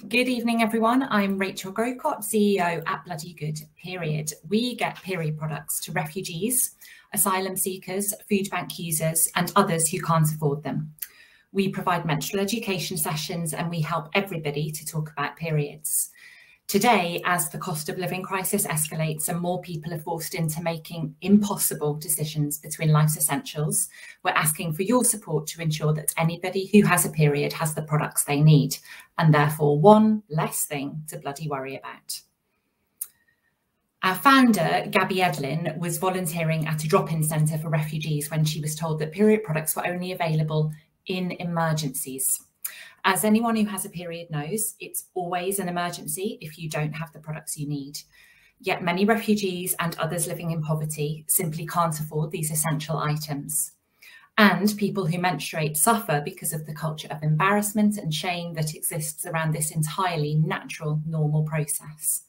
Good evening, everyone. I'm Rachel Grocott, CEO at Bloody Good Period. We get period products to refugees, asylum seekers, food bank users, and others who can't afford them. We provide menstrual education sessions and we help everybody to talk about periods. Today, as the cost of living crisis escalates and more people are forced into making impossible decisions between life's essentials, we're asking for your support to ensure that anybody who has a period has the products they need, and therefore one less thing to bloody worry about. Our founder, Gabby Edlin, was volunteering at a drop-in centre for refugees when she was told that period products were only available in emergencies. As anyone who has a period knows, it's always an emergency if you don't have the products you need. Yet many refugees and others living in poverty simply can't afford these essential items. And people who menstruate suffer because of the culture of embarrassment and shame that exists around this entirely natural, normal process.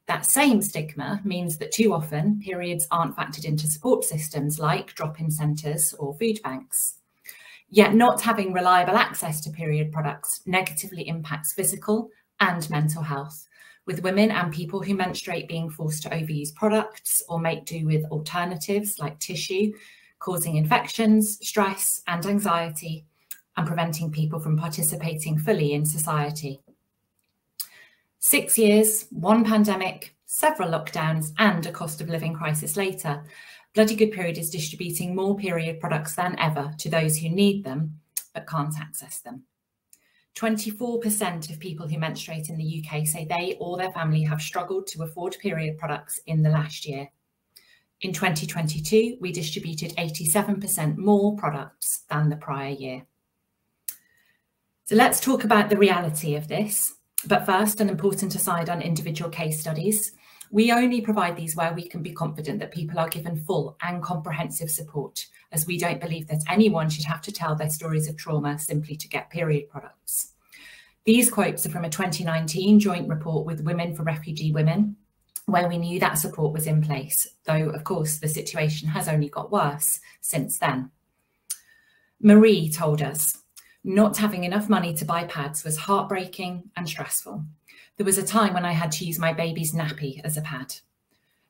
That same stigma means that too often periods aren't factored into support systems like drop-in centres or food banks. Yet not having reliable access to period products negatively impacts physical and mental health, with women and people who menstruate being forced to overuse products or make do with alternatives like tissue, causing infections, stress and anxiety, and preventing people from participating fully in society. 6 years, one pandemic, several lockdowns, and a cost of living crisis later, Bloody Good Period is distributing more period products than ever to those who need them but can't access them. 24% of people who menstruate in the UK say they or their family have struggled to afford period products in the last year. In 2022, we distributed 87% more products than the prior year. So let's talk about the reality of this. But first, an important aside on individual case studies. We only provide these where we can be confident that people are given full and comprehensive support, as we don't believe that anyone should have to tell their stories of trauma simply to get period products. These quotes are from a 2019 joint report with Women for Refugee Women, where we knew that support was in place, though of course the situation has only got worse since then. Marie told us, not having enough money to buy pads was heartbreaking and stressful. There was a time when I had to use my baby's nappy as a pad.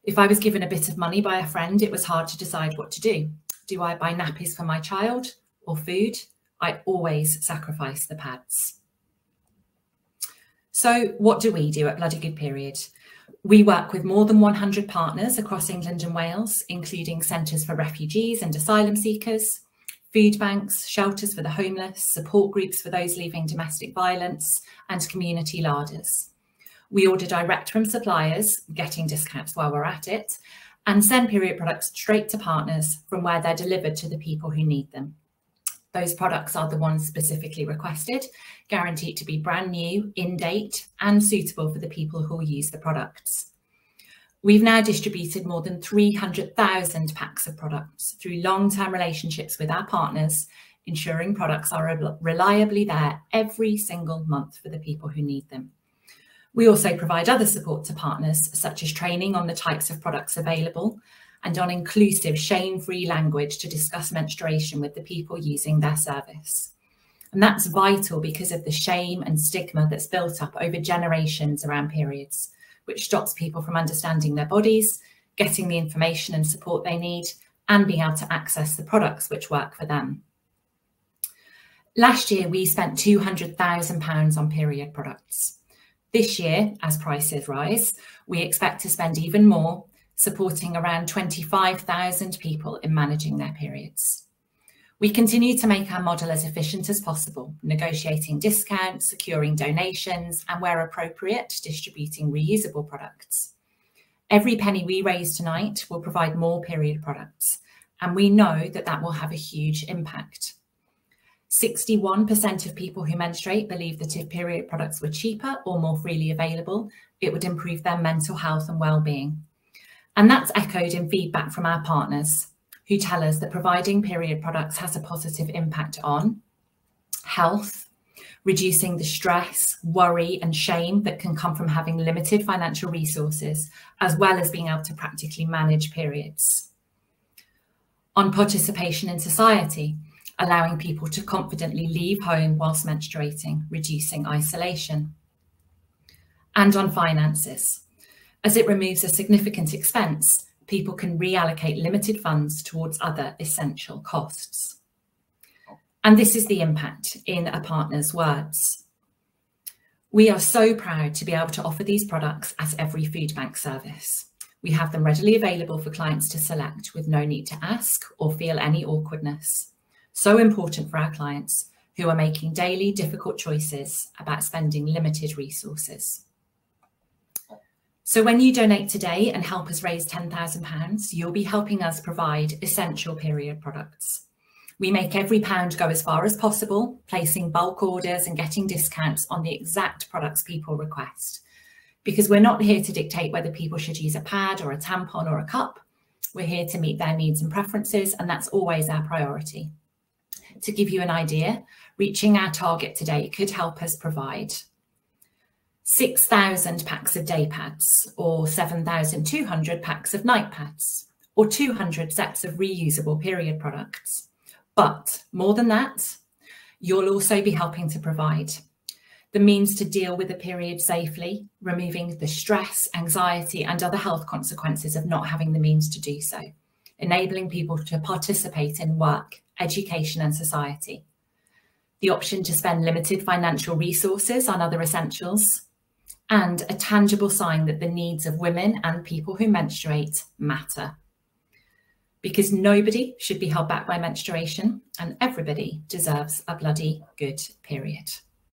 If I was given a bit of money by a friend, it was hard to decide what to do. Do I buy nappies for my child or food? I always sacrifice the pads. So what do we do at Bloody Good Period? We work with more than 100 partners across England and Wales, including centres for refugees and asylum seekers, food banks, shelters for the homeless, support groups for those leaving domestic violence, and community larders. We order direct from suppliers, getting discounts while we're at it, and send period products straight to partners from where they're delivered to the people who need them. Those products are the ones specifically requested, guaranteed to be brand new, in date, and suitable for the people who will use the products. We've now distributed more than 300,000 packs of products through long-term relationships with our partners, ensuring products are reliably there every single month for the people who need them. We also provide other support to partners, such as training on the types of products available and on inclusive, shame-free language to discuss menstruation with the people using their service. And that's vital because of the shame and stigma that's built up over generations around periods, which stops people from understanding their bodies, getting the information and support they need, and being able to access the products which work for them. Last year, we spent £200,000 on period products. This year, as prices rise, we expect to spend even more, supporting around 25,000 people in managing their periods. We continue to make our model as efficient as possible, negotiating discounts, securing donations, and where appropriate, distributing reusable products. Every penny we raise tonight will provide more period products, and we know that that will have a huge impact. 61% of people who menstruate believe that if period products were cheaper or more freely available, it would improve their mental health and well-being. And that's echoed in feedback from our partners, who tell us that providing period products has a positive impact on health, reducing the stress, worry and shame that can come from having limited financial resources, as well as being able to practically manage periods. On participation in society, allowing people to confidently leave home whilst menstruating, reducing isolation. and on finances. As it removes a significant expense, people can reallocate limited funds towards other essential costs. And this is the impact in a partner's words. We are so proud to be able to offer these products at every food bank service. We have them readily available for clients to select with no need to ask or feel any awkwardness. So important for our clients who are making daily difficult choices about spending limited resources. So when you donate today and help us raise £10,000, you'll be helping us provide essential period products. We make every pound go as far as possible, placing bulk orders and getting discounts on the exact products people request. Because we're not here to dictate whether people should use a pad or a tampon or a cup. We're here to meet their needs and preferences, and that's always our priority. To give you an idea, reaching our target today could help us provide 6,000 packs of day pads, or 7,200 packs of night pads, or 200 sets of reusable period products. But more than that, you'll also be helping to provide the means to deal with the period safely, removing the stress, anxiety, and other health consequences of not having the means to do so, enabling people to participate in work, education, and society. The option to spend limited financial resources on other essentials, and a tangible sign that the needs of women and people who menstruate matter. Because nobody should be held back by menstruation, and everybody deserves a bloody good period.